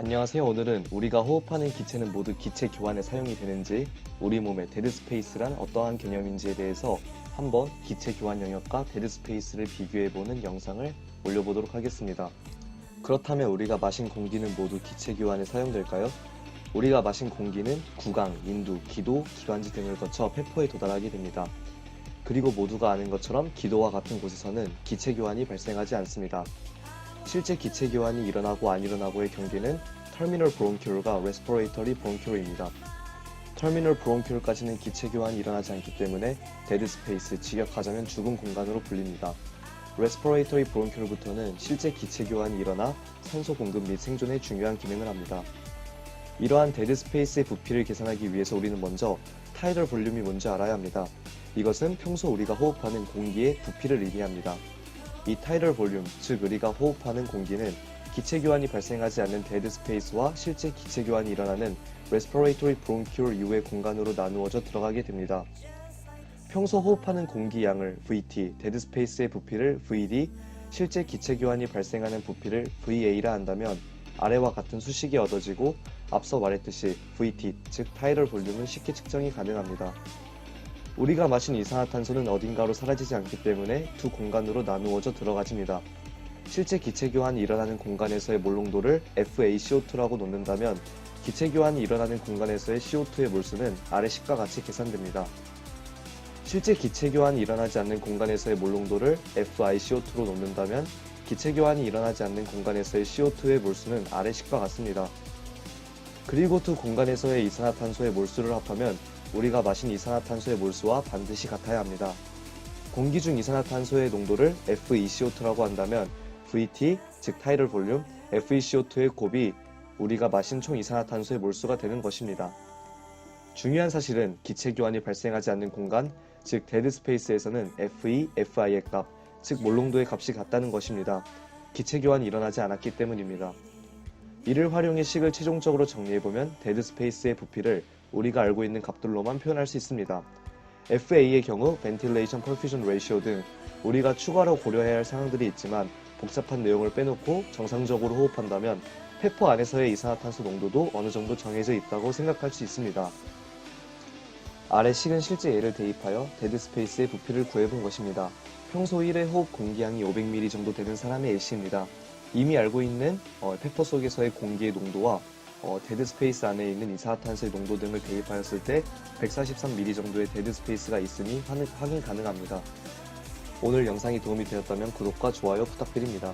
안녕하세요. 오늘은 우리가 호흡하는 기체는 모두 기체 교환에 사용이 되는지, 우리 몸의 데드스페이스란 어떠한 개념인지에 대해서 한번 기체 교환 영역과 데드스페이스를 비교해보는 영상을 올려보도록 하겠습니다. 그렇다면 우리가 마신 공기는 모두 기체 교환에 사용될까요? 우리가 마신 공기는 구강, 인두, 기도, 기관지 등을 거쳐 폐포에 도달하게 됩니다. 그리고 모두가 아는 것처럼 기도와 같은 곳에서는 기체 교환이 발생하지 않습니다. 실제 기체 교환이 일어나고 안 일어나고의 경계는 터미널 브론큐얼과 레스피레이터리 브론큐얼입니다. 터미널 브론큐얼까지는 기체 교환이 일어나지 않기 때문에 데드 스페이스, 직역하자면 죽은 공간으로 불립니다. 레스피레이터리 브론큐얼부터는 실제 기체 교환이 일어나 산소 공급 및 생존에 중요한 기능을 합니다. 이러한 데드 스페이스의 부피를 계산하기 위해서 우리는 먼저 타이덜 볼륨이 뭔지 알아야 합니다. 이것은 평소 우리가 호흡하는 공기의 부피를 의미합니다. 이 타이덜 볼륨, 즉 우리가 호흡하는 공기는 기체 교환이 발생하지 않는 데드 스페이스와 실제 기체 교환이 일어나는 레스피레이터리 브론큐얼 이후의 공간으로 나누어져 들어가게 됩니다. 평소 호흡하는 공기 양을 VT, 데드 스페이스의 부피를 VD, 실제 기체 교환이 발생하는 부피를 VA라 한다면 아래와 같은 수식이 얻어지고 앞서 말했듯이 VT, 즉 타이덜 볼륨은 쉽게 측정이 가능합니다. 우리가 마신 이산화탄소는 어딘가로 사라지지 않기 때문에 두 공간으로 나누어져 들어가집니다. 실제 기체 교환이 일어나는 공간에서의 몰농도를 FaCO2라고 놓는다면 기체 교환이 일어나는 공간에서의 CO2의 몰수는 아래 식과 같이 계산됩니다. 실제 기체 교환이 일어나지 않는 공간에서의 몰농도를 FiCO2로 놓는다면 기체 교환이 일어나지 않는 공간에서의 CO2의 몰수는 아래 식과 같습니다. 그리고 두 공간에서의 이산화탄소의 몰수를 합하면 우리가 마신 이산화탄소의 몰수와 반드시 같아야 합니다. 공기 중 이산화탄소의 농도를 FeCO2라고 한다면 VT, 즉 타이덜 볼륨, FeCO2의 곱이 우리가 마신 총 이산화탄소의 몰수가 되는 것입니다. 중요한 사실은 기체 교환이 발생하지 않는 공간, 즉 데드 스페이스에서는 Fe, Fi의 값, 즉 몰농도의 값이 같다는 것입니다. 기체 교환이 일어나지 않았기 때문입니다. 이를 활용해 식을 최종적으로 정리해보면 데드 스페이스의 부피를 우리가 알고 있는 값들로만 표현할 수 있습니다. FA의 경우 Ventilation Perfusion Ratio 등 우리가 추가로 고려해야 할 사항들이 있지만 복잡한 내용을 빼놓고 정상적으로 호흡한다면 폐포 안에서의 이산화탄소 농도도 어느 정도 정해져 있다고 생각할 수 있습니다. 아래 식은 실제 예를 대입하여 데드 스페이스의 부피를 구해본 것입니다. 평소 1회 호흡 공기량이 500ml 정도 되는 사람의 예시입니다. 이미 알고 있는 폐포 속에서의 공기의 농도와 데드 스페이스 안에 있는 이산화탄소의 농도 등을 대입하였을 때 143ml 정도의 데드 스페이스가 있으니 확인 가능합니다. 오늘 영상이 도움이 되었다면 구독과 좋아요 부탁드립니다.